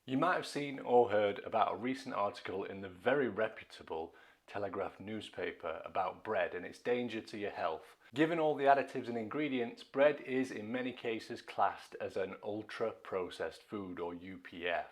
You might have seen or heard about a recent article in the very reputable Telegraph newspaper about bread and its danger to your health. Given all the additives and ingredients, bread is in many cases classed as an ultra-processed food or UPF.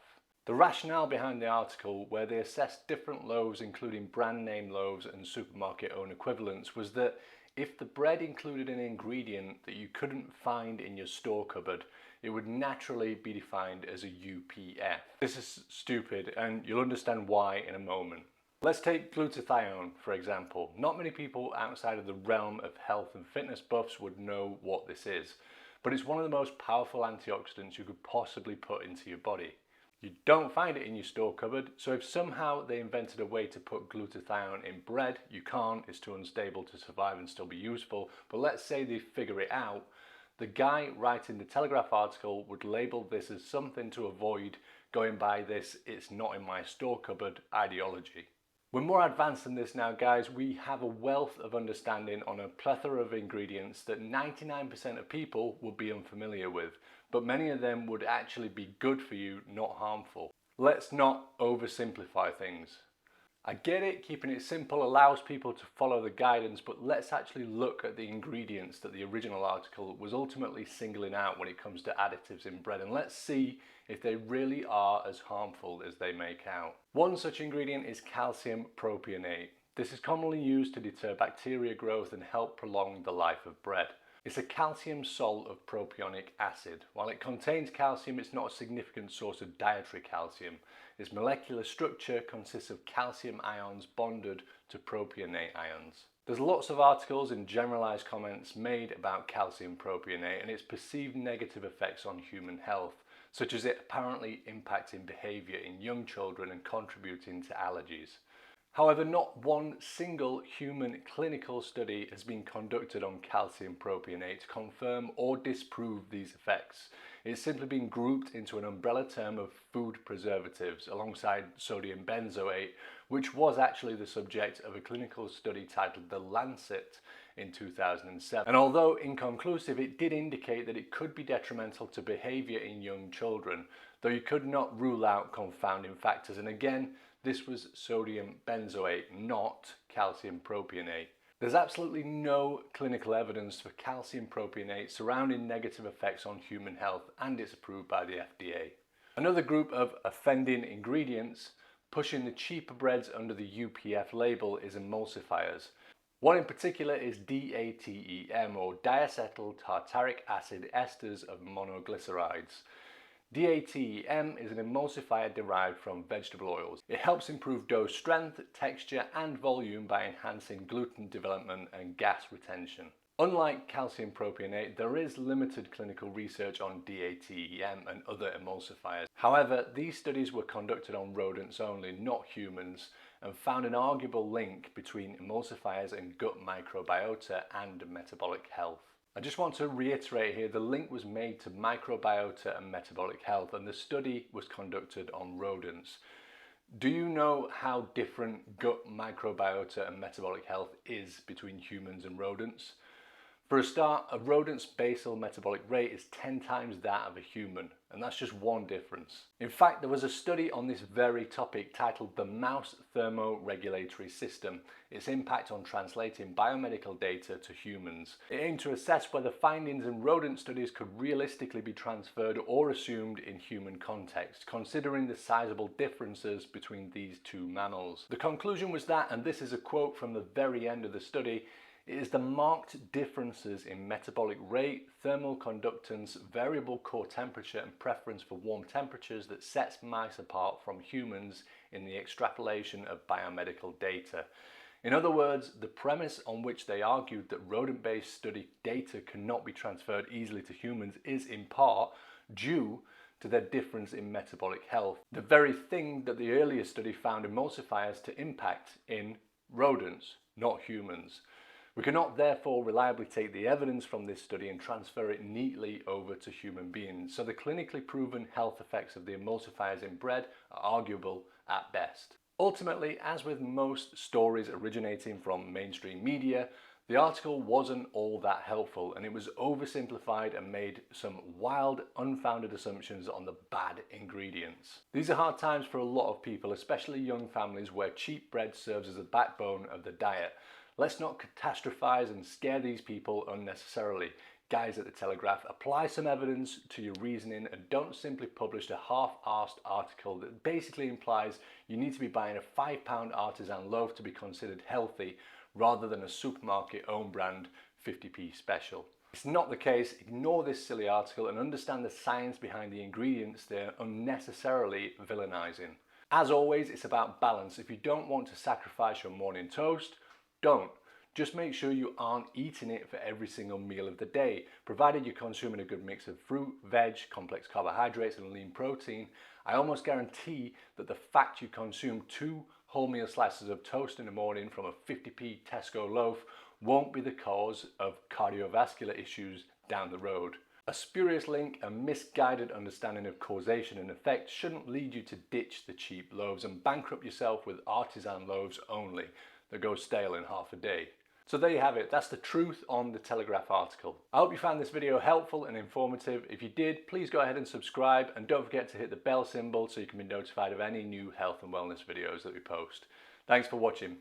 The rationale behind the article, where they assessed different loaves including brand name loaves and supermarket owned equivalents, was that if the bread included an ingredient that you couldn't find in your store cupboard, it would naturally be defined as a UPF. This is stupid, and you'll understand why in a moment. Let's take glutathione, for example. Not many people outside of the realm of health and fitness buffs would know what this is, but it's one of the most powerful antioxidants you could possibly put into your body. You don't find it in your store cupboard, so if somehow they invented a way to put glutathione in bread, you can't, it's too unstable to survive and still be useful, but let's say they figure it out, the guy writing the Telegraph article would label this as something to avoid going by this "it's not in my store cupboard" ideology. We're more advanced than this now, guys. We have a wealth of understanding on a plethora of ingredients that 99% of people would be unfamiliar with, but many of them would actually be good for you, not harmful. Let's not oversimplify things. I get it, keeping it simple allows people to follow the guidance, but let's actually look at the ingredients that the original article was ultimately singling out when it comes to additives in bread, and let's see if they really are as harmful as they make out. One such ingredient is calcium propionate. This is commonly used to deter bacteria growth and help prolong the life of bread. It's a calcium salt of propionic acid. While it contains calcium, it's not a significant source of dietary calcium. Its molecular structure consists of calcium ions bonded to propionate ions. There's lots of articles and generalized comments made about calcium propionate and its perceived negative effects on human health, such as it apparently impacting behavior in young children and contributing to allergies. However, not one single human clinical study has been conducted on calcium propionate to confirm or disprove these effects. It's simply been grouped into an umbrella term of food preservatives alongside sodium benzoate, which was actually the subject of a clinical study titled The Lancet in 2007. And although inconclusive, it did indicate that it could be detrimental to behavior in young children, though you could not rule out confounding factors. And again, this was sodium benzoate, not calcium propionate. There's absolutely no clinical evidence for calcium propionate surrounding negative effects on human health, and it's approved by the FDA. Another group of offending ingredients pushing the cheaper breads under the UPF label is emulsifiers. One in particular is DATEM, or diacetyl tartaric acid esters of monoglycerides. DATEM is an emulsifier derived from vegetable oils. It helps improve dough strength, texture and volume by enhancing gluten development and gas retention. Unlike calcium propionate, there is limited clinical research on DATEM and other emulsifiers. However, these studies were conducted on rodents only, not humans, and found an arguable link between emulsifiers and gut microbiota and metabolic health. I just want to reiterate here, the link was made to microbiota and metabolic health, and the study was conducted on rodents. Do you know how different gut microbiota and metabolic health is between humans and rodents? For a start, a rodent's basal metabolic rate is 10 times that of a human, and that's just one difference. In fact, there was a study on this very topic titled The Mouse Thermoregulatory System, its impact on translating biomedical data to humans. It aimed to assess whether findings in rodent studies could realistically be transferred or assumed in human context, considering the sizable differences between these two mammals. The conclusion was that, and this is a quote from the very end of the study, "It is the marked differences in metabolic rate, thermal conductance, variable core temperature and preference for warm temperatures that sets mice apart from humans in the extrapolation of biomedical data." In other words, the premise on which they argued that rodent-based study data cannot be transferred easily to humans is in part due to their difference in metabolic health, the very thing that the earlier study found emulsifiers to impact in rodents, not humans. We cannot therefore reliably take the evidence from this study and transfer it neatly over to human beings, so the clinically proven health effects of the emulsifiers in bread are arguable at best. Ultimately, as with most stories originating from mainstream media, The article wasn't all that helpful, and it was oversimplified and made some wild, unfounded assumptions on the bad ingredients. These are hard times for a lot of people, especially young families where cheap bread serves as the backbone of the diet. Let's not catastrophize and scare these people unnecessarily. Guys at the Telegraph, apply some evidence to your reasoning and don't simply publish a half-arsed article that basically implies you need to be buying a £5 artisan loaf to be considered healthy rather than a supermarket own brand 50p special. It's not the case. Ignore this silly article and understand the science behind the ingredients they're unnecessarily villainizing. As always, it's about balance. If you don't want to sacrifice your morning toast, don't. Just make sure you aren't eating it for every single meal of the day. Provided you're consuming a good mix of fruit, veg, complex carbohydrates and lean protein, I almost guarantee that the fact you consume 2 wholemeal slices of toast in the morning from a 50p Tesco loaf won't be the cause of cardiovascular issues down the road. A spurious link and misguided understanding of causation and effect shouldn't lead you to ditch the cheap loaves and bankrupt yourself with artisan loaves only that go stale in half a day. So there you have it, that's the truth on the Telegraph article. I hope you found this video helpful and informative. If you did, please go ahead and subscribe and don't forget to hit the bell symbol so you can be notified of any new health and wellness videos that we post. Thanks for watching.